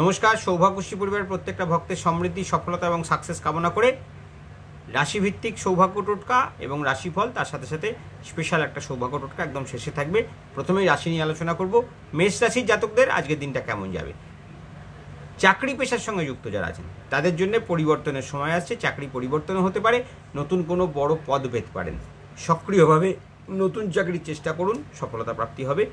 নমস্কার। সৌভাগ্যশ্রী পরিবারের প্রত্যেকটা ভক্তের সমৃদ্ধি, সফলতা এবং সাকসেস কামনা করে রাশিভিত্তিক সৌভাগ্য টোটকা এবং রাশিফল, তার সাথে সাথে স্পেশাল একটা সৌভাগ্য টোটকা একদম শেষে থাকবে। প্রথমেই রাশি নিয়ে আলোচনা করব। মেষ রাশির জাতকদের আজকের দিনটা কেমন যাবে। চাকরি পেশার সঙ্গে যুক্ত যারা আছেন তাদের জন্য পরিবর্তনের সময় আসছে। চাকরি পরিবর্তন হতে পারে, নতুন কোনো বড় পদ পেতে পারেন। সক্রিয়ভাবে নতুন চাকরির চেষ্টা করুন, সফলতা প্রাপ্তি হবে।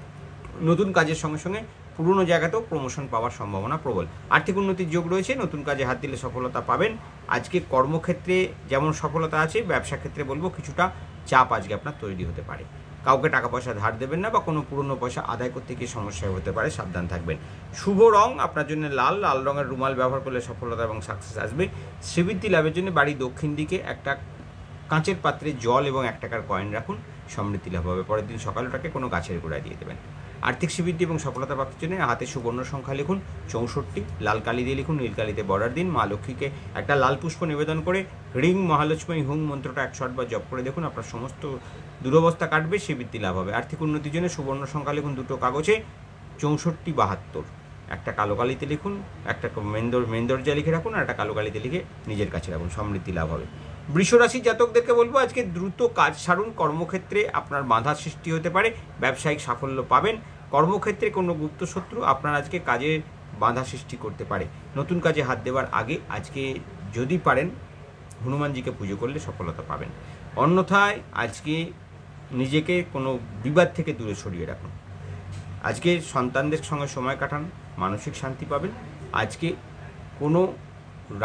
নতুন কাজের সঙ্গে সঙ্গে পুরনো জায়গাতেও প্রমোশন পাওয়ার সম্ভাবনা প্রবল। আর্থিক উন্নতির যোগ রয়েছে, নতুন কাজে হাত দিলে সফলতা পাবেন। আজকে কর্মক্ষেত্রে যেমন সফলতা আছে, ব্যবসা ক্ষেত্রে বলবো কিছুটা চাপ আজকে আপনার তৈরি হতে পারে। কাউকে টাকা পয়সা ধার দেবেন না বা কোনো পুরনো পয়সা আদায় করতে গিয়ে সমস্যা হতে পারে, সাবধান থাকবেন। শুভ রং আপনার জন্য লাল। লাল রঙের রুমাল ব্যবহার করলে সফলতা এবং সাকসেস আসবে। শ্রীবৃদ্ধি লাভের জন্য বাড়ি দক্ষিণ দিকে একটা কাঁচের পাত্রে জল এবং 1 টাকার কয়েন রাখুন, সমৃদ্ধি লাভ হবে। পরের দিন সকালে ওটাকে কোনো গাছের গোড়ায় দিয়ে দেবেন। আর্থিক শ্রীবৃদ্ধি এবং সফলতা প্রাপ্তির জন্য হাতে সুবর্ণ সংখ্যা লিখুন 64, লাল কালি দিয়ে লিখুন, নীল কালিতে বর্ডার দিন। মা লক্ষ্মীকে একটা লাল পুষ্প নিবেদন করে রিং মহালক্ষ্মী হুং মন্ত্রটা 108 বার জপ করে দেখুন, আপনার সমস্ত দুরবস্থা কাটবে, শ্রীবৃদ্ধি লাভ হবে। আর্থিক উন্নতির জন্য সুবর্ণ সংখ্যা লিখুন 2টো কাগজে 64, 72। একটা কালো কালিতে লিখুন, একটা মেন্দরজা লিখে রাখুন, আর একটা কালো কালিতে লিখে নিজের কাছে রাখুন, সমৃদ্ধি লাভ হবে। বৃষ রাশির জাতকদেরকে বলবো আজকে দ্রুত কাজ সারুন। কর্মক্ষেত্রে আপনার বাধা সৃষ্টি হতে পারে, ব্যবসায়িক সাফল্য পাবেন। কর্মক্ষেত্রে কোনো গুপ্ত শত্রু আপনার আজকে কাজে বাধা সৃষ্টি করতে পারে। নতুন কাজে হাত দেওয়ার আগে আজকে যদি পারেন হনুমানজিকে পুজো করলে সফলতা পাবেন। অন্যথায় আজকে নিজেকে কোনো বিবাদ থেকে দূরে সরিয়ে রাখুন। আজকে সন্তানদের সঙ্গে সময় কাটান, মানসিক শান্তি পাবেন। আজকে কোনো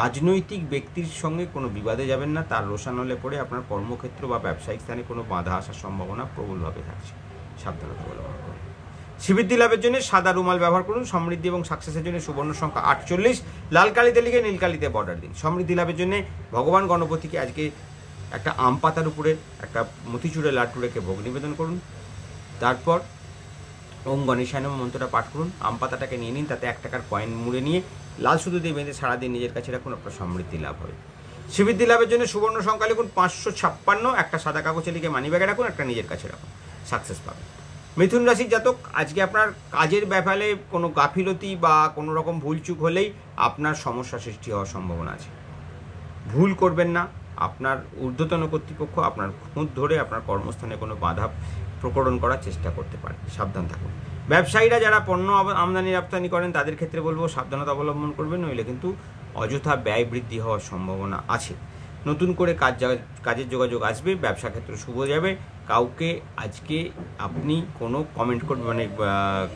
রাজনৈতিক ব্যক্তির সঙ্গে কোনো বিবাদে যাবেন না, তার রোষানলে পড়ে আপনার কর্মক্ষেত্র বা ব্যবসায়িক স্থানে কোনো বাধা আসার সম্ভাবনা প্রবলভাবে থাকছে, সাবধানতা অবলম্বন করুন। শ্রীবৃদ্ধি লাভের জন্য সাদা রুমাল ব্যবহার করুন। সমৃদ্ধি এবং সাকসেসের জন্য সুবর্ণ সংখ্যা 48, লাল কালিতে লিখে নীল কালিতে বর্ডার দিন। সমৃদ্ধি লাভের জন্য ভগবান গণপতিকে আজকে একটা আম পাতার উপরে একটা মতিচুরের লাড্ডু রেখে ভোগ নিবেদন করুন। তারপর ওম গণেশায় নমঃ মন্ত্রটা পাঠ করুন। আম পাতাটাকে নিয়ে নিন, তাতে 1 টাকার কয়েন মুড়ে নিয়ে লাল সুতো দিয়ে বেঁধে সারাদিন নিজের কাছে রাখুন, আপনার সমৃদ্ধি লাভ হবে। শ্রীবৃদ্ধি লাভের জন্য সুবর্ণ সংখ্যা লিখুন 556, একটা সাদা কাগজে লিখে মানিব্যাগে রাখুন, একটা নিজের কাছে রাখুন, সাকসেস পাবেন। মিথুন রাশির জাতক আজকে আপনার কাজের ব্যাপারে কোনো গাফিলতি বা কোনো রকম ভুলচুক হলেই আপনার সমস্যা সৃষ্টি হওয়ার সম্ভাবনা আছে। ভুল করবেন না। আপনার ঊর্ধ্বতন কর্তৃপক্ষ আপনার খুঁত ধরে আপনার কর্মস্থানে কোনো বাধা প্রকরণ করার চেষ্টা করতে পারে, সাবধান থাকুন। ব্যবসায়ীরা যারা পণ্য আমদানি রপ্তানি করেন তাদের ক্ষেত্রে বলবো সাবধানতা অবলম্বন করবেন, নইলে কিন্তু অযথা ব্যয় বৃদ্ধি হওয়ার সম্ভাবনা আছে। নতুন করে কাজের যোগাযোগ আসবে, ব্যবসা ক্ষেত্রে শুভ যাবে। কাউকে আজকে আপনি কোনো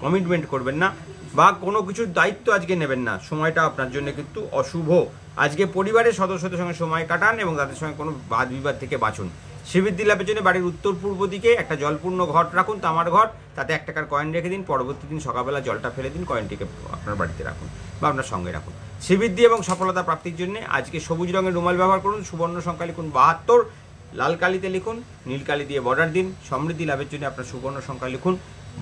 কমিটমেন্ট করবেন না বা কোনো কিছুর দায়িত্ব আজকে নেবেন না। সময়টা আপনার জন্য কিন্তু অশুভ। আজকে পরিবারের সদস্যদের সঙ্গে সময় কাটান এবং তাদের সঙ্গে কোনো বাদ বিবাদ থেকে বাঁচুন। শ্রীবৃদ্ধি লাভের জন্য বাড়ির উত্তর পূর্ব দিকে একটা জলপূর্ণ ঘট রাখুন, তামার ঘট, তাতে 1 টাকার কয়েন রেখে দিন। পরবর্তী দিন সকালবেলা জলটা ফেলে দিন, কয়েনটিকে আপনার বাড়িতে রাখুন বা আপনার সঙ্গে রাখুন। শ্রীবৃদ্ধি এবং সফলতা প্রাপ্তির জন্য আজকে সবুজ রঙের রুমাল ব্যবহার করুন। সুবর্ণ সংখ্যা লিখুন 72, লাল কালিতে লিখুন, নীল কালি দিয়ে বর্ডার দিন। সমৃদ্ধি লাভের জন্য আপনার সুবর্ণ সংখ্যা লিখুন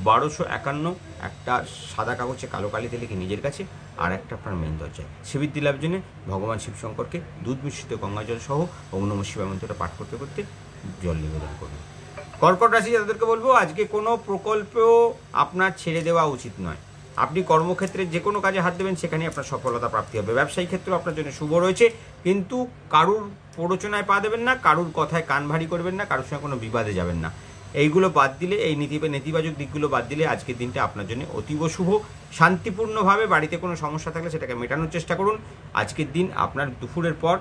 1251, একটা সাদা কাগজে কালো কালিতে লিখে নিজের কাছে, আর একটা আপনার মেন দরজায়। শ্রীবৃদ্ধি লাভের জন্য ভগবান শিবশঙ্করকে দুধ মিশ্রিত গঙ্গা জল সহ ওম নমঃ শিবায় মন্ত্রটা পাঠ করতে করতে জল নিবেদন করুন। কর্কট রাশি যাদেরকে বলবো আজকে কোনো প্রকল্পেও আপনার ছেড়ে দেওয়া উচিত নয়। আপনি কর্মক্ষেত্রে যে কোনো কাজে হাত দেবেন সেখানে আপনার সফলতা প্রাপ্তি হবে। ব্যবসায়িক ক্ষেত্রেও আপনার জন্য শুভ রয়েছে, কিন্তু কারুর প্ররোচনায় পা দেবেন না, কারুর কথায় কান ভারী করবেন না, কারুর সঙ্গে কোনো বিবাদে যাবেন না। এইগুলো বাদ দিলে, এই নেতিবাচক দিকগুলো বাদ দিলে আজকের দিনটা আপনার জন্য অতীব শুভ। শান্তিপূর্ণভাবে বাড়িতে কোনো সমস্যা থাকলে সেটাকে মেটানোর চেষ্টা করুন। আজকের দিন আপনার দুপুরের পর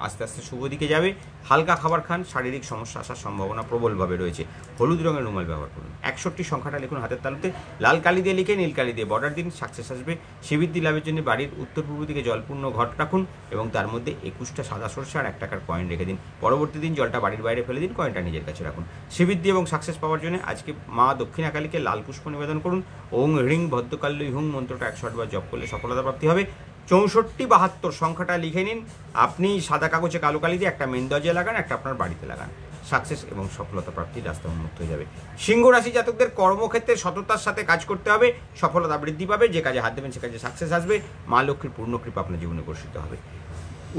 আস্তে আস্তে শুভ দিকে যাবে। হালকা খাবার খান, শারীরিক সমস্যা আসার সম্ভাবনা প্রবলভাবে রয়েছে। হলুদ রঙের রুমাল ব্যবহার করুন। 61 সংখ্যাটা লিখুন হাতের তালুতে, লাল কালি দিয়ে লিখে নীল কালি দিয়ে বর্ডার দিন, সাকসেস আসবে। শ্রীবৃদ্ধি লাভের জন্য বাড়ির উত্তর পূর্ব দিকে জলপূর্ণ ঘট রাখুন এবং তার মধ্যে 21টা সাদা সরষে আর 1 টাকার কয়েন রেখে দিন। পরবর্তী দিন জলটা বাড়ির বাইরে ফেলে দিন, কয়েনটা নিজের কাছে রাখুন। শ্রীবৃদ্ধি এবং সাকসেস পাওয়ার জন্য আজকে মা দক্ষিণাকালীকে লাল পুষ্প নিবেদন করুন। ওং হ্রিং ভদ্রকাল্যই হুং মন্ত্রটা 108 বার জপ করলে সফলতা প্রাপ্তি হবে। 64, 72 সংখ্যাটা লিখে নিন। আপনি সাদা কাগজে কালো কালি দিয়ে একটা মেন দরজায় লাগান, একটা আপনার বাড়িতে লাগান, সাকসেস এবং সফলতা প্রাপ্তির রাস্তা উন্মুক্ত হয়ে যাবে। সিংহ রাশি জাতকদের কর্মক্ষেত্রে সততার সাথে কাজ করতে হবে, সফলতা বৃদ্ধি পাবে। যে কাজে হাত দেবেন সে কাজে সাকসেস আসবে। মা লক্ষ্মীর পূর্ণ কৃপা আপনার জীবনে বর্ষিত হবে।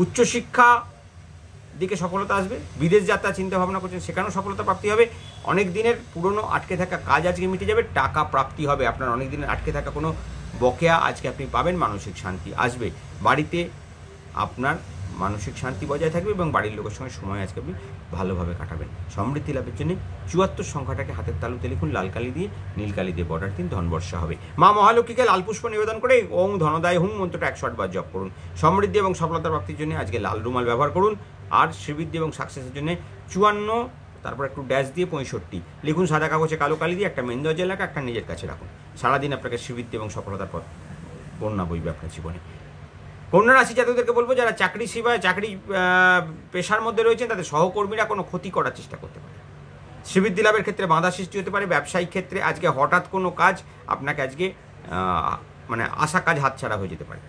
উচ্চশিক্ষা দিকে সফলতা আসবে। বিদেশ যাত্রা চিন্তা ভাবনা করছেন, সেখানেও সফলতা প্রাপ্তি হবে। অনেক দিনের পুরনো আটকে থাকা কাজ আজকে মিটে যাবে, টাকা প্রাপ্তি হবে। আপনার অনেক দিনের আটকে থাকা কোনো বকেয়া আজকে আপনি পাবেন, মানসিক শান্তি আসবে, বাড়িতে আপনার মানসিক শান্তি বজায় থাকবে এবং বাড়ির লোকের সঙ্গে সময় আজকে আপনি ভালোভাবে কাটাবেন। সমৃদ্ধি লাভের জন্য 74 সংখ্যাটাকে হাতের তালুতে লিখুন, লাল কালি দিয়ে নীল কালি দিয়ে বর্ডার দিন, ধনবর্ষা হবে। মা মহালক্ষ্মীকে লাল পুষ্প নিবেদন করে ওং ধনদায় হুম মন্ত্রটা 108 বার জপ করুন। সমৃদ্ধি এবং সফলতার প্রাপ্তির জন্য আজকে লাল রুমাল ব্যবহার করুন। আর শ্রীবৃদ্ধি এবং সাকসেসের জন্য 54, তারপর একটু ড্যাশ দিয়ে 65 লিখুন সাদা কাগজে কালো কালি দিয়ে, একটা মেন দরজায় লেখা, একটা নিজের কাছে রাখুন। সারাদিন আপনাকে শ্রীবৃদ্ধি এবং সফলতার পথ বন্যা বইবে আপনার জীবনে। কন্যা রাশি জাতকদেরকে বলবো, যারা চাকরি সেবায় চাকরি পেশার মধ্যে রয়েছেন তাদের সহকর্মীরা কোনো ক্ষতি করার চেষ্টা করতে পারে। শ্রীবৃদ্ধি লাভের ক্ষেত্রে বাধা সৃষ্টি হতে পারে। ব্যবসায়িক ক্ষেত্রে আজকে হঠাৎ কোনো কাজ আপনাকে আজকে মানে আশা কাজ হাতছাড়া হয়ে যেতে পারে।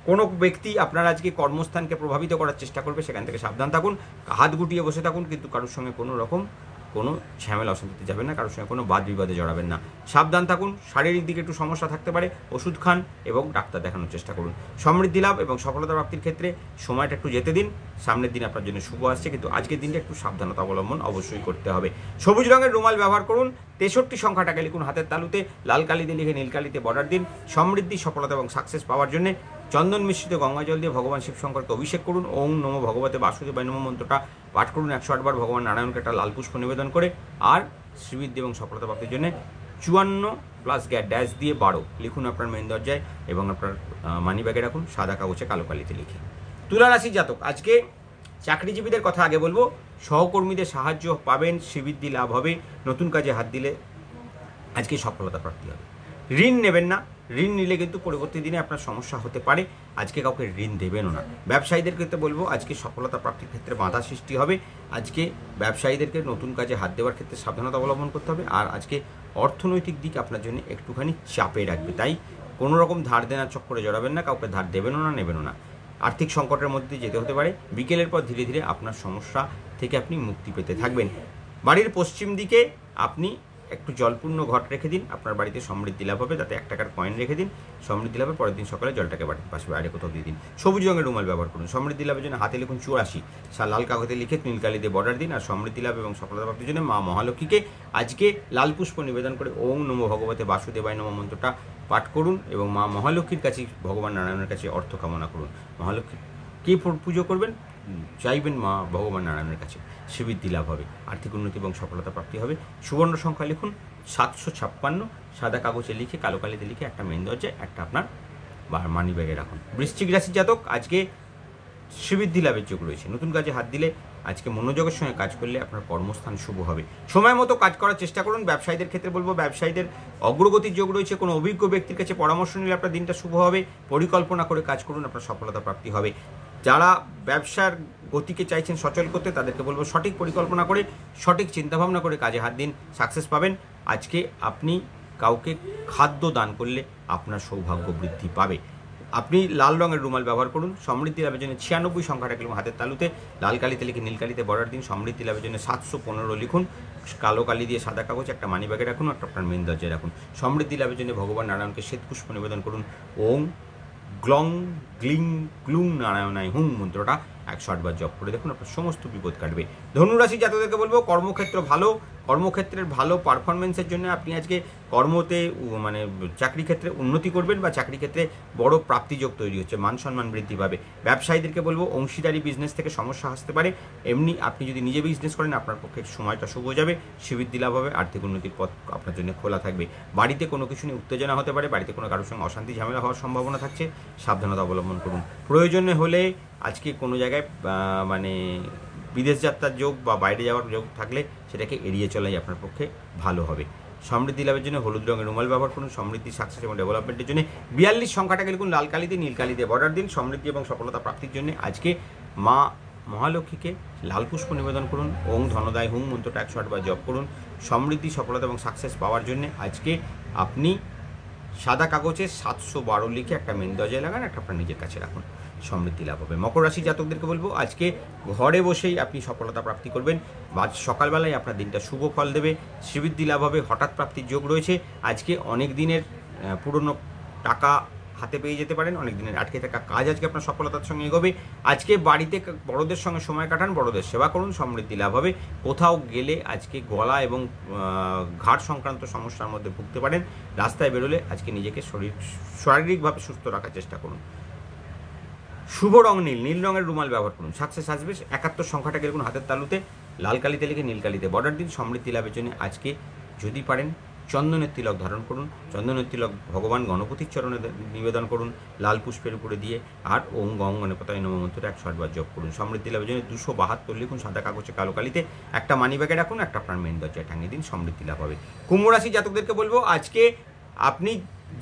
কোনো ব্যক্তি আপনার আজকে কর্মস্থানকে প্রভাবিত করার চেষ্টা করবে, সেখান থেকে সাবধান থাকুন। হাত গুটিয়ে বসে থাকুন, কিন্তু কারোর সঙ্গে কোনো রকম কোনো ঝামেলা অশান্তিতে যাবেন না, কারোর সঙ্গে কোনো বাদ বিবাদে জড়াবেন না। সাবধান থাকুন, শারীরিক দিকে একটু সমস্যা থাকতে পারে, ওষুধ খান এবং ডাক্তার দেখানোর চেষ্টা করুন। সমৃদ্ধি লাভ এবং সফলতা প্রাপ্তির ক্ষেত্রে সময়টা একটু যেতে দিন, সামনের দিন আপনার জন্য শুভ আসছে, কিন্তু আজকের দিনটা একটু সাবধানতা অবলম্বন অবশ্যই করতে হবে। সবুজ রঙের রুমাল ব্যবহার করুন। 63 সংখ্যাটাকে লিখুন হাতের তালুতে, লাল কালিতে লিখে নীল কালিতে বর্ডার দিন। সমৃদ্ধি, সফলতা এবং সাকসেস পাওয়ার জন্য চন্দন মিশ্রিত গঙ্গা জল দিয়ে ভগবান শিবশঙ্করকে অভিষেক করুন। ওং নমো ভগবতে বাসুদেবায় নমঃ মন্ত্রটা পাঠ করুন 108 বার, ভগবান নারায়ণকে একটা লাল পুষ্প নিবেদন করে। আর শ্রীবৃদ্ধি এবং সফলতা প্রাপ্তির জন্য 54 প্লাস ড্যাশ দিয়ে 12 লিখুন আপনার মেন দরজায় এবং আপনার মানি ব্যাগে রাখুন, সাদা কাগজে কালো কালিতে লিখে। তুলা রাশি জাতক, আজকে চাকরিজীবীদের কথা আগে বলবো। সহকর্মীদের সাহায্য পাবেন, শ্রীবৃদ্ধি লাভ হবে, নতুন কাজে হাত দিলে আজকে সফলতা প্রাপ্তি হবে। ঋণ নেবেন না, ঋণ নিলে কিন্তু পরবর্তী দিনে আপনার সমস্যা হতে পারে, আজকে কাউকে ঋণ দেবেনও না। ব্যবসায়ীদের ক্ষেত্রে বলবো, আজকে সফলতা প্রাপ্তির ক্ষেত্রে বাধা সৃষ্টি হবে। আজকে ব্যবসায়ীদেরকে নতুন কাজে হাত দেওয়ার ক্ষেত্রে সাবধানতা অবলম্বন করতে হবে। আর আজকে অর্থনৈতিক দিক আপনার জন্য একটুখানি চাপে রাখবে, তাই কোনো রকম ধার দেনার চক্করে জড়াবেন না, কাউকে ধার দেবেনও না, নেবেনও না। আর্থিক সংকটের মধ্যে যেতে হতে পারে। বিকেলের পর ধীরে ধীরে আপনার সমস্যা থেকে আপনি মুক্তি পেতে থাকবেন। বাড়ির পশ্চিম দিকে আপনি একটু জলপূর্ণ ঘট রেখে দিন, আপনার বাড়িতে সমৃদ্ধি লাভ হবে। তাতে 1 টাকার কয়েন রেখে দিন, সমৃদ্ধি লাভের পরের দিন সকালে জলটাকে বাড়িতে পাশে বাইরে কোথাও দিয়ে দিন। সবুজ রঙের রুমাল ব্যবহার করুন। সমৃদ্ধি লাভের জন্য হাতে লিখুন 84, লাল কাগজে লিখে নীল কালি দিয়ে বর্ডার দিন। আর সমৃদ্ধি লাভ এবং সফলতা প্রাপ্তির জন্য মা মহালক্ষ্মীকে আজকে লাল পুষ্প নিবেদন করে ওং নমো ভগবতে বাসুদেবায় নমঃ মন্ত্রটা পাঠ করুন এবং মা মহালক্ষ্মীর কাছে, ভগবান নারায়ণের কাছে অর্থ কামনা করুন। মহালক্ষ্মী কে পুজো করবেন, চাইবেন মা ভগবান নারায়ণের কাছে, শ্রীবৃদ্ধি লাভ হবে, আর্থিক উন্নতি এবং সফলতা প্রাপ্তি হবে। সুবর্ণ সংখ্যা লিখুন 756, সাদা কাগজে লিখে কালো কালিতে লিখে একটা মেন দরজায়, একটা আপনার মানি ব্যাগে রাখুন। বৃশ্চিক রাশি জাতক, আজকে শ্রীবৃদ্ধি লাভের যোগ রয়েছে। নতুন কাজে হাত দিলে, আজকে মনোযোগের সঙ্গে কাজ করলে আপনার কর্মস্থান শুভ হবে। সময় মতো কাজ করার চেষ্টা করুন। ব্যবসায়ীদের ক্ষেত্রে বলবো, ব্যবসায়ীদের অগ্রগতির যোগ রয়েছে। কোনো অভিজ্ঞ ব্যক্তির কাছে পরামর্শ নিলে আপনার দিনটা শুভ হবে। পরিকল্পনা করে কাজ করুন, আপনার সফলতা প্রাপ্তি হবে। যারা ব্যবসার গতিকে চাইছেন সচল করতে, তাদেরকে বলবো সঠিক পরিকল্পনা করে, সঠিক চিন্তাভাবনা করে কাজে হাত দিন, সাকসেস পাবেন। আজকে আপনি কাউকে খাদ্য দান করলে আপনার সৌভাগ্য বৃদ্ধি পাবে। আপনি লাল রঙের রুমাল ব্যবহার করুন। সমৃদ্ধি লাভের জন্য 96 সংখ্যাটা লিখুন হাতের তালুতে, লাল কালিতে লিখে নীল কালিতে বর্ডার দিন। সমৃদ্ধি লাভের জন্য 715 লিখুন, কালো কালি দিয়ে সাদা কাগজ একটা মানি ব্যাগে রাখুন, একটা আপনার মেন দরজায় রাখুন। সমৃদ্ধি লাভের জন্য ভগবান নারায়ণকে শ্বেত পুষ্প নিবেদন করুন। ওং গ্লং গ্লিং গ্লুং নারায়ণায় হুম মন্ত্রটা 108 বার জপ করে দেখুন, আপনার সমস্ত বিপদ কাটবে। ধনুরাশি জাতকদেরকে বলবো, কর্মক্ষেত্র ভালো, কর্মক্ষেত্রের ভালো পারফরমেন্সের জন্য আপনি আজকে কর্মতে মানে চাকরি ক্ষেত্রে উন্নতি করবেন বা চাকরি ক্ষেত্রে বড় প্রাপ্তিযোগ তৈরি হচ্ছে, মান সম্মান বৃদ্ধি পাবে। ব্যবসায়ীদেরকে বলবো, অংশীদারি বিজনেস থেকে সমস্যা আসতে পারে। এমনি আপনি যদি নিজে বিজনেস করেন, আপনার পক্ষে সময়টা শুভ যাবে, শ্রীবৃদ্ধি লাভ হবে, আর্থিক উন্নতির পথ আপনার জন্য খোলা থাকবে। বাড়িতে কোনো কিছু নিয়ে উত্তেজনা হতে পারে, বাড়িতে কোনো কারোর সঙ্গে অশান্তি ঝামেলা হওয়ার সম্ভাবনা থাকছে, সাবধানতা অবলম্বন করুন। প্রয়োজনে হলে আজকে কোনো জায়গায় মানে বিদেশ যাত্রার যোগ বা বাইরে যাওয়ার যোগ থাকলে সেটাকে এড়িয়ে চলাই আপনার পক্ষে ভালো হবে। সমৃদ্ধি লাভের জন্য হলুদ রঙের রুমাল ব্যবহার করুন। সমৃদ্ধি, সাকসেস এবং ডেভেলপমেন্টের জন্য 42 সংখ্যাটাকে লিখুন লাল কালিতে নীল কালিতে বর্ডার দিন। সমৃদ্ধি এবং সফলতা প্রাপ্তির জন্য আজকে মা মহালক্ষ্মীকে লাল পুষ্প নিবেদন করুন। ওং ধনদায় হুম মন্ত্রটা 108 বার জপ করুন। সমৃদ্ধি, সফলতা এবং সাকসেস পাওয়ার জন্য আজকে আপনি সাদা কাগজে 712 লিখে একটা মেন দরজায় লাগান, একটা আপনার নিজের কাছে রাখুন, সমৃদ্ধি লাভ হবে। মকর রাশি জাতকদেরকে বলবো, আজকে ঘরে বসেই আপনি সফলতা প্রাপ্তি করবেন। আজ সকালবেলায় আপনার দিনটা শুভ ফল দেবে, শ্রীবৃদ্ধি লাভ হবে, হঠাৎ প্রাপ্তির যোগ রয়েছে। আজকে অনেক দিনের পুরনো টাকা হাতে পেয়ে যেতে পারেন। অনেক দিনের আটকে থাকা কাজ আজকে আপনার সফলতার সঙ্গে এগোবে। আজকে বাড়িতে বড়দের সঙ্গে সময় কাটান, বড়দের সেবা করুন, সমৃদ্ধি লাভ হবে। কোথাও গেলে আজকে গলা এবং ঘাড় সংক্রান্ত সমস্যার মধ্যে ভুগতে পারেন। রাস্তায় বেরোলে আজকে নিজেকে শারীরিকভাবে সুস্থ রাখার চেষ্টা করুন। শুভ রং নীল, নীল রঙের রুমাল ব্যবহার করুন, সাকসেস আসবে। 71 সংখ্যাটাকে লিখুন হাতের তালুতে, লাল কালিতে লিখে নীল কালিতে বর্ডার দিন। সমৃদ্ধি লাভের জন্য আজকে যদি পারেন চন্দনের তিলক ধারণ করুন, চন্দনের তিলক ভগবান গণপতির চরণে নিবেদন করুন লাল পুষ্পের উপরে দিয়ে, আর ওম গং গণপতায় নমঃ মন্ত্রটা 108 বার জপ করুন। সমৃদ্ধি লাভের জন্য 272 লিখুন সাদা কাগজে কালো কালিতে, একটা মানি ব্যাগে রাখুন, একটা আপনার মেন দরজায় টাঙিয়ে দিন, সমৃদ্ধি লাভ হবে। কুম্ভ রাশি জাতকদেরকে বলবো আজকে আপনি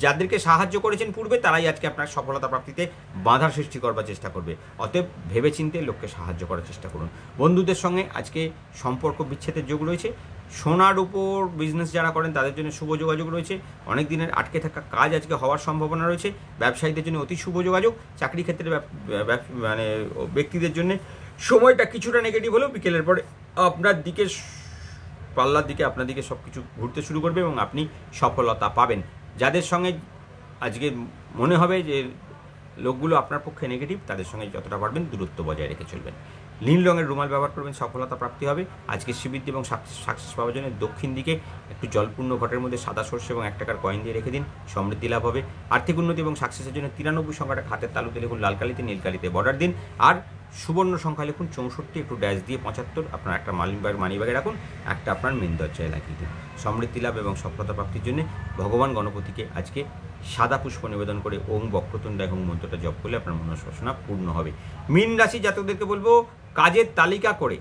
যাদেরকে সাহায্য করেছেন পূর্বে তারাই আজকে আপনার সফলতা প্রাপ্তিতে বাধার সৃষ্টি করবার চেষ্টা করবে। অতএব ভেবেচিন্তে লোককে সাহায্য করার চেষ্টা করুন। বন্ধুদের সঙ্গে আজকে সম্পর্ক বিচ্ছেদের যোগ রয়েছে। সোনার উপর বিজনেস যারা করেন তাদের জন্য শুভ যোগাযোগ রয়েছে। অনেক দিনের আটকে থাকা কাজ আজকে হওয়ার সম্ভাবনা রয়েছে। ব্যবসায়ীদের জন্য অতি শুভ যোগাযোগ। চাকরি ক্ষেত্রে মানে ব্যক্তিদের জন্য সময়টা কিছুটা নেগেটিভ হলেও বিকেলের পরে আপনার দিকে পাল্লার দিকে আপনার দিকে সব কিছু ঘুরতে শুরু করবে এবং আপনি সফলতা পাবেন। যাদের সঙ্গে আজকে মনে হবে যে লোকগুলো আপনার পক্ষে নেগেটিভ, তাদের সঙ্গে যতটা পারবেন দূরত্ব বজায় রেখে চলবেন। নীল রঙের রুমাল ব্যবহার করবেন, সফলতা প্রাপ্তি হবে। আজকে শ্রীবৃদ্ধি এবং সাকসেস পাওয়ার জন্য দক্ষিণ দিকে একটু জলপূর্ণ ঘটের মধ্যে সাদা সর্ষে এবং 1 টাকার কয়েন দিয়ে রেখে দিন, সমৃদ্ধি লাভ হবে। আর্থিক উন্নতি এবং সাকসেসের জন্য 93 সংখ্যাটা হাতের তালুতে লিখুন লাল কালিতে নীল কালিতে বর্ডার দিন। আর সুবর্ণ সংখ্যা লিখুন 64, একটু ড্যাশ দিয়ে 75, আপনার একটা মানি ব্যাগে রাখুন, একটা আপনার মেন দরজায় লাগিয়ে দিন। সমৃদ্ধি লাভ এবং সফলতা প্রাপ্তির জন্য ভগবান গণপতিকে আজকে সাদা পুষ্প নিবেদন করে ওম বক্রতুণ্ড এবং মন্ত্রটা জপ করলে আপনার মনস্বাসনা পূর্ণ হবে। মীন রাশি জাতকদেরকে বলবো কাজের তালিকা করে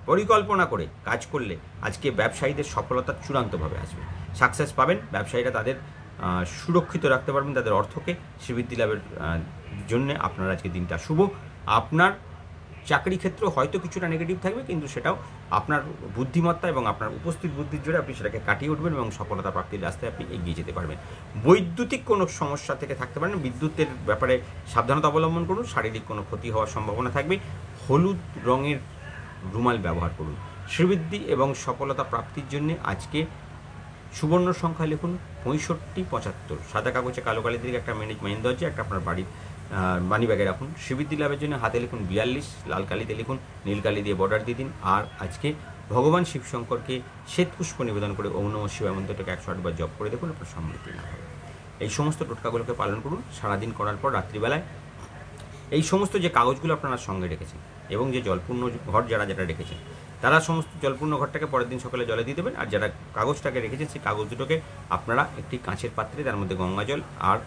পরিকল্পনা করে কাজ করলে আজকে ব্যবসায়ীদের সফলতা চূড়ান্তভাবে আসবে, সাকসেস পাবেন। ব্যবসায়ীরা তাদের সুরক্ষিত রাখতে পারবেন তাদের অর্থকে। শ্রীবৃদ্ধি লাভের জন্য আপনার আজকে দিনটা শুভ। আপনার চাকরি ক্ষেত্রে হয়তো কিছুটা নেগেটিভ থাকবে, কিন্তু সেটাও আপনার বুদ্ধিমত্তা এবং আপনার উপস্থিত বুদ্ধির জোরে আপনি সেটাকে কাটিয়ে উঠবেন এবং সফলতা প্রাপ্তির রাস্তায় আপনি এগিয়ে যেতে পারবেন। বৈদ্যুতিক কোনো সমস্যা থেকে থাকতে পারেন, বিদ্যুতের ব্যাপারে সাবধানতা অবলম্বন করুন। শারীরিক কোনো ক্ষতি হওয়ার সম্ভাবনা থাকবে। হলুদ রঙের রুমাল ব্যবহার করুন। শ্রীবৃদ্ধি এবং সফলতা প্রাপ্তির জন্য আজকে সুবর্ণ সংখ্যা লিখুন 65, 75, সাদা কাগজে কালো কালিতে দিকে একটা মেন দরজা, একটা আপনার বাড়ির মানি ব্যাগে রাখুন। শ্রীবৃদ্ধি লাভের জন্য হাতে লিখুন 42, লাল কালিতে লিখুন, নীল কালি দিয়ে বর্ডার দিয়ে দিন। আর আজকে ভগবান শিবশঙ্করকে শ্বেত পুষ্প নিবেদন করে ওম নমঃ শিবায় মন্ত্রটাকে 108 বার জপ করে দেখুন, আপনার সমৃদ্ধি লাভ হবে। এই সমস্ত টোটকাগুলোকে পালন করুন। সারাদিন করার পর রাত্রিবেলায় এই সমস্ত যে কাগজগুলো আপনারা সঙ্গে রেখেছেন এবং যে জলপূর্ণ ঘর যারা যেটা রেখেছেন তারা সমস্ত জলপূর্ণ ঘরটাকে পরের দিন সকালে জলে দিয়ে দেবেন। আর যারা কাগজটাকে রেখেছেন সেই কাগজ দুটোকে আপনারা একটি কাঁচের পাত্রে, তার মধ্যে গঙ্গা জল আর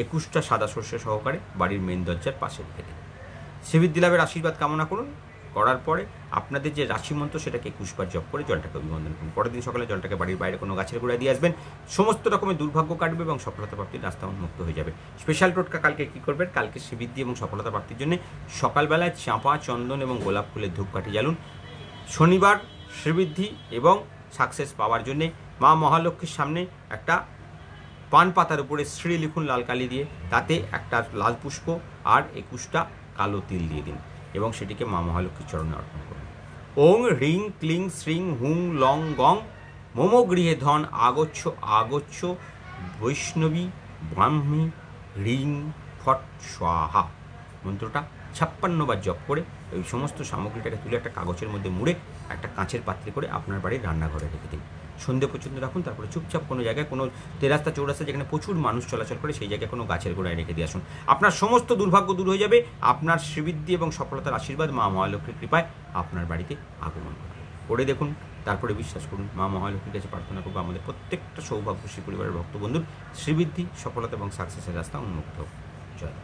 21টা সাদা সর্ষে সহকারে বাড়ির মেন দরজার পাশে রেখে দিন। শ্রীবৃদ্ধি লাভের আশীর্বাদ কামনা করুন। করার পরে আপনাদের যে রাশি মন্ত্র সেটাকে 21 বার জপ করে জলটাকে অভিবন্দন করুন। পরের দিন সকালে জলটাকে বাড়ির বাইরে কোনো গাছের গোড়ায় দিয়ে আসবেন। সমস্ত রকমের দুর্ভাগ্য কাটবে এবং সফলতা প্রাপ্তির রাস্তা উন্মুক্ত হয়ে যাবে। স্পেশাল টোটকা কালকে কী করবেন? কালকে শ্রীবৃদ্ধি এবং সফলতা প্রাপ্তির জন্য সকালবেলায় চাঁপা, চন্দন এবং গোলাপ ফুলের ধূপকাঠি জ্বালুন। শনিবার শ্রীবৃদ্ধি এবং সাকসেস পাওয়ার জন্যে মা মহালক্ষ্মীর সামনে একটা পান পাতার উপরে শ্রী লিখুন লাল কালি দিয়ে, তাতে একটা লাল পুষ্প আর 21টা কালো তিল দিয়ে দিন এবং সেটিকে মা মহালক্ষ্মীর চরণে অর্পণ করুন। ওং হ্রিং ক্লিং শ্রিং হুং লং গং মম গৃহে ধন আগচ্ছ আগচ্ছ বৈষ্ণবী ব্রাহ্মী হ্রিং ফট স্বাহা মন্ত্রটা 56 বার জপ করে ওই সমস্ত সামগ্রীটাকে তুলে একটা কাগজের মধ্যে মুড়ে একটা কাঁচের পাত্রে করে আপনার বাড়ির রান্নাঘরে রেখে দিন। সন্ধে পর্যন্ত রাখুন। তারপরে চুপচাপ কোনো জায়গায়, কোনো তেরাস্তা চৌরাস্তা যেখানে প্রচুর মানুষ চলাচল করে সেই জায়গায় কোনো গাছের গোড়ায় রেখে দিয়ে আসুন। আপনার সমস্ত দুর্ভাগ্য দূর হয়ে যাবে। আপনার শ্রীবৃদ্ধি এবং সফলতার আশীর্বাদ মা মহালক্ষ্মীর কৃপায় আপনার বাড়িতে আগমন করে দেখুন। তারপরে বিশ্বাস করুন, মা মহালক্ষ্মীর কাছে প্রার্থনা করবো আমাদের প্রত্যেকটা সৌভাগ্যশ্রী পরিবারের ভক্তবন্ধুর শ্রীবৃদ্ধি, সফলতা এবং সাকসেসের রাস্তা উন্মুক্ত হোক। জয়।